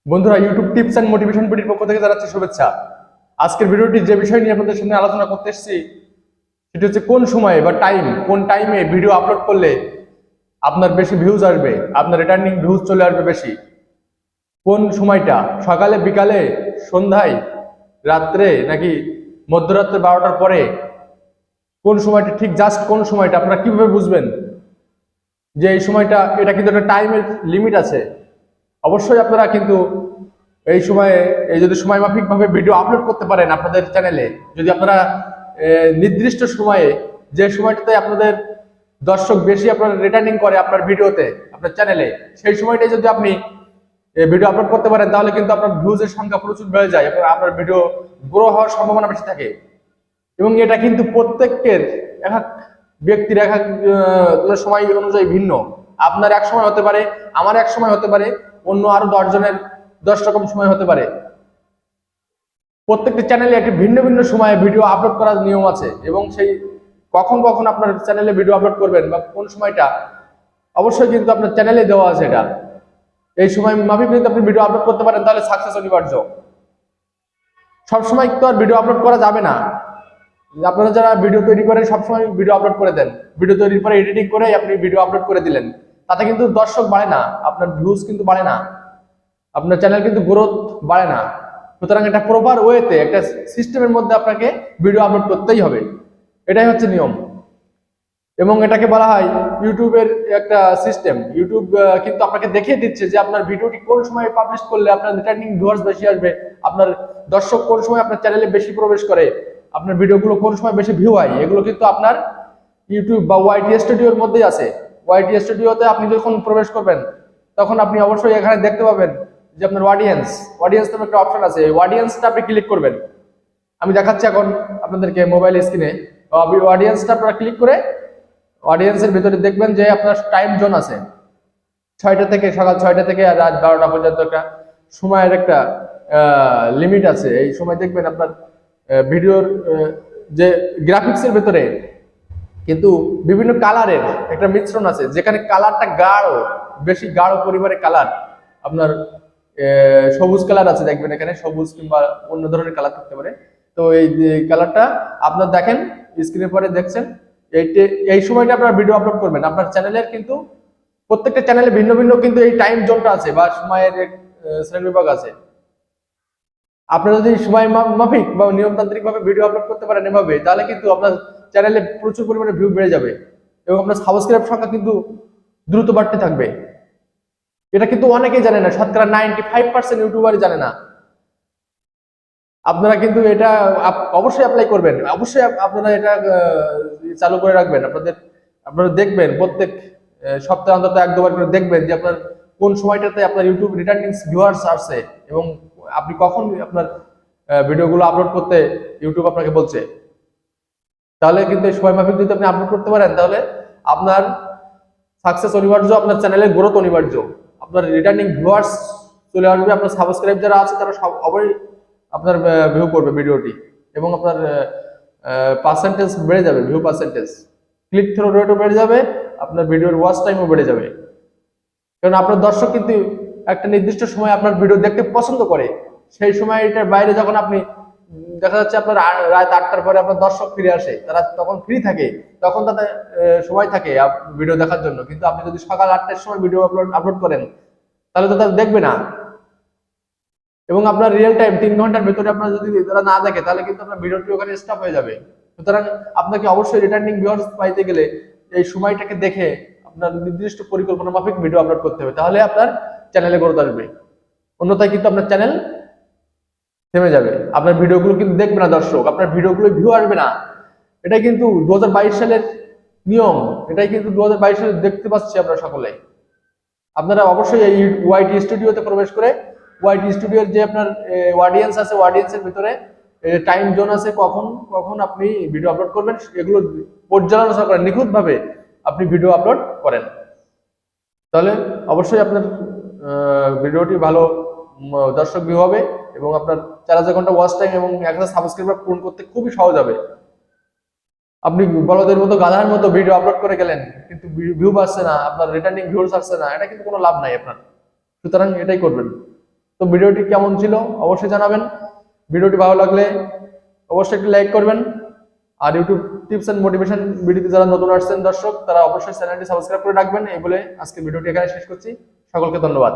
বন্ধুরা, YouTube tips and motivation ভিডিওর পক্ষ থেকে জানাচ্ছি শুভেচ্ছা। আজকের ভিডিওটি যে বিষয় নিয়ে আপনাদের সামনে আলোচনা করতে এসেছি সেটি হচ্ছে কোন সময়ে বা কোন টাইমে ভিডিও আপলোড করলে আপনার বেশি ভিউজ আসবে, আপনার রিটার্নিং ভিউজ চলে আসবে বেশি। কোন সময়টা, সকালে, বিকালে, সন্ধ্যায়, রাত্রে, নাকি মধ্যরাত্রে 12টার পরে? কোন সময়টা ঠিক, জাস্ট কোন সময়টা আপনারা কিভাবে বুঝবেন যে এই সময়টা? এটা কিন্তু একটা টাইমের লিমিট আছে। অবশ্যই আপনারা কিন্তু এই সময়ে যদি সময় মাফিক ভাবে ভিডিও আপলোড করতে পারেন আপনাদের চ্যানেলে, যদি আপনারা নির্দিষ্ট সময়ে, যে সময়টাতে আপনাদের দর্শক বেশি আপনার রিটার্নিং করে আপনার ভিডিওতে, আপনার চ্যানেলে, সেই সময়টাই যদি আপনি ভিডিও আপলোড করতে পারেন, তাহলে কিন্তু আপনার ভিউজের সংখ্যা প্রচুর বেড়ে যায়, আপনার ভিডিও গ্রো হওয়ার সম্ভাবনা বেশি থাকে। এবং এটা কিন্তু প্রত্যেকের এক এক ব্যক্তির এক এক সময় অনুযায়ী ভিন্ন। আপনার এক সময় হতে পারে, আমার এক সময় হতে পারে, অন্য আরো 10 জনের 10 রকম সময় হতে পারে। প্রত্যেকটি চ্যানেলে একটি ভিন্ন ভিন্ন সময়ে ভিডিও আপলোড করার নিয়ম আছে, এবং সেই কখন কখন আপনার চ্যানেলে ভিডিও আপলোড করবেন বা কোন সময়টা, অবশ্যই কিন্তু আপনার চ্যানেলে দেওয়া আছে। এটা এই সময় মাফিক যদি আপনি ভিডিও আপলোড করতে পারেন, তাহলে সাকসেস অনিবার্য। সবসময় তো আর ভিডিও আপলোড করা যাবে না। আপনারা যারা ভিডিও তৈরি করেন সবসময় ভিডিও আপলোড করে দেন, ভিডিও তৈরির পরে এডিটিং করে আপনি ভিডিও আপলোড করে দিলেন, তাতে কিন্তু দর্শক বাড়ে না, আপনার ভিউজ কিন্তু বাড়ে না, আপনার চ্যানেল কিন্তু গ্রোথ বাড়ে না। সুতরাং এটা প্রপার ওয়েতে, একটা সিস্টেমের মধ্যে আপনাকে ভিডিও আপলোড করতেই হবে, এটাই হচ্ছে নিয়ম। এবং এটাকে বলা হয় ইউটিউবের একটা সিস্টেম। ইউটিউব কিন্তু আপনাকে দেখিয়ে দিচ্ছে যে আপনার ভিডিওটি কোন সময় পাবলিশ করলে আপনার রিটার্নিং ভিউয়ার্স বেশি আসবে, আপনার দর্শক কোন সময় আপনার চ্যানেলে বেশি প্রবেশ করে, আপনার ভিডিওগুলো কোন সময় বেশি ভিউ হয়। এগুলো কিন্তু আপনার ইউটিউব বা ওয়াইটি স্টুডিওর মধ্যেই আছে। ওয়াইটি স্টুডিওতে আপনি যখন প্রবেশ করবেন, তখন আপনি অবশ্যই এখানে দেখতে পাবেন যে আপনার অডিয়েন্স নামে একটা অপশন আছে। এই অডিয়েন্সটা আপনি ক্লিক করবেন। আমি দেখাচ্ছি এখন আপনাদেরকে মোবাইল স্ক্রিনে। অডিয়েন্সটা আপনারা ক্লিক করে অডিয়েন্সের ভিতরে দেখবেন যে আপনার টাইম জোন আছে, 6টা থেকে, সকাল 6টা থেকে রাত 12টা পর্যন্ত একটা সময়ের একটা লিমিট আছে। এই সময় দেখবেন আপনার ভিডিওর যে গ্রাফিক্সের ভেতরে কিন্তু বিভিন্ন কালারের একটা মিশ্রণ আছে, যেখানে কালারটা গাঢ়, বেশি গাঢ় পরিমাণে কালার, আপনার সবুজ কালার আছে, দেখবেন এখানে সবুজ কিংবা অন্য ধরনের কালার থাকতে পারে। তো এই কালারটা আপনার দেখেন স্ক্রিনের পরে দেখছেন, এই সময়টা আপনার ভিডিও আপলোড করবেন। আপনার চ্যানেলের কিন্তু প্রত্যেকটা চ্যানেলে ভিন্ন ভিন্ন কিন্তু এই টাইম জোনটা আছে বা সময়ের এক শ্রেণী বিভাগ আছে। আপনি যদি সময় মাফিক বা নিয়মতান্ত্রিক ভাবে ভিডিও আপলোড করতে পারেন এভাবে, তাহলে কিন্তু আপনার চ্যানেলে প্রচুর পরিমাণে ভিউ বেড়ে যাবে এবং আপনার সাবস্ক্রাইব সংখ্যা কিন্তু দ্রুত বাড়তে থাকবে। এটা কিন্তু অনেকেই জানে না, শতকরা 95% ইউটিউবারই জানে না। আপনারা কিন্তু এটা অবশ্যই অ্যাপ্লাই করবেন, অবশ্যই আপনারা এটা চালু করে রাখবেন। আপনারা দেখবেন প্রত্যেক সপ্তাহে অন্তত 1-2 বার করে দেখবেন যে আপনার কোন সময়টাতে আপনার ইউটিউব রিটার্নিং ভিউয়ার্স আসছে এবং আপনি কখন আপনার ভিডিওগুলো আপলোড করতে ইউটিউব আপনাকে বলছে। তাহলে কিন্তু সময় মাফিক যদি আপনি আপলোড করতে পারেন, তাহলে আপনার সাকসেস অনিবার্য, আপনার চ্যানেলের গ্রোথ অনিবার্য, আপনার রিটার্নিং ভিউয়ার্স চলে আসবে, আপনার সাবস্ক্রাইব যারা আছে তারা সবাই আপনার ভিউ করবে ভিডিওটি, এবং আপনার পার্সেন্টেজ বেড়ে যাবে, ভিউ পার্সেন্টেজ, ক্লিক থ্রু রেটও বেড়ে যাবে, আপনার ভিডিওর ওয়াচ টাইমও বেড়ে যাবে। কারণ আপনার দর্শক কিন্তু একটা নির্দিষ্ট সময় আপনার ভিডিও দেখতে পছন্দ করে। সেই সময়টার বাইরে যখন আপনি, দেখা যাচ্ছে আপনার রাত 8টার পরে আপনার দর্শক ফিরে আসে, তারা তখন ফ্রি থাকে, তখন তাদের সময় থাকে ভিডিও দেখার জন্য। কিন্তু আপনি যদি সকাল 8টার সময় ভিডিও আপলোড করেন, তাহলে তো তারা দেখবে না, এবং আপনার রিয়েল টাইম 3 ঘন্টার ভেতরে আপনার যদি তারা না দেখে, তাহলে কিন্তু আপনার ভিডিওটি ওখানে স্টপ হয়ে যাবে। সুতরাং আপনাকে অবশ্যই রিটার্নিং ভিউয়ার্স পাইতে গেলে এই সময়টাকে দেখে আপনার নির্দিষ্ট পরিকল্পনা মাফিক ভিডিও আপলোড করতে হবে, তাহলে আপনার চ্যানেলে গ্রোথ আসবে। অন্যথায় কিন্তু আপনার চ্যানেল থেমে যাবে, আপনার ভিডিওগুলো কিন্তু দেখবে না দর্শক, আপনার ভিডিওগুলো ভিউ আসবে না। এটাই কিন্তু 2022 সালের নিয়ম, এটাই কিন্তু 2022 সালে দেখতে পাচ্ছি আমরা সকলে। আপনারা অবশ্যই এই ওয়াইটি স্টুডিওতে প্রবেশ করে ওয়াইটি স্টুডিওর যে আপনার অডিয়েন্স আছে, অডিয়েন্সের ভিতরে টাইম জোন আছে, কখন কখন আপনি ভিডিও আপলোড করবেন, এগুলো পর্যালোচনা করেন, নিখুঁতভাবে আপনি ভিডিও আপলোড করেন, তাহলে অবশ্যই আপনার ভিডিওটি ভালো দর্শক ভিউ হবে এবং আপনার 4000 ঘন্টা ওয়াচ টাইম এবং 1000 সাবস্ক্রাইবার পূরণ করতে খুবই সহজ হবে। আপনি বলদের মতো, গাধার মতো ভিডিও আপলোড করে গেলেন, কিন্তু ভিউ আসছে না, আপনার রিটার্নিং ভিউজ আসছে না, এটা কিন্তু কোনো লাভ নাই আপনার। সুতরাং এটাই করবেন। তো ভিডিওটি কেমন ছিল অবশ্যই জানাবেন। ভিডিওটি ভালো লাগলে অবশ্যই একটি লাইক করবেন। আর ইউটিউব টিপস এন্ড মোটিভেশন ভিডিওতে যারা নতুন আসছেন দর্শক, তারা অবশ্যই চ্যানেলটি সাবস্ক্রাইব করে রাখবেন। এই বলে আজকে ভিডিওটি এখানে শেষ করছি। সকলকে ধন্যবাদ।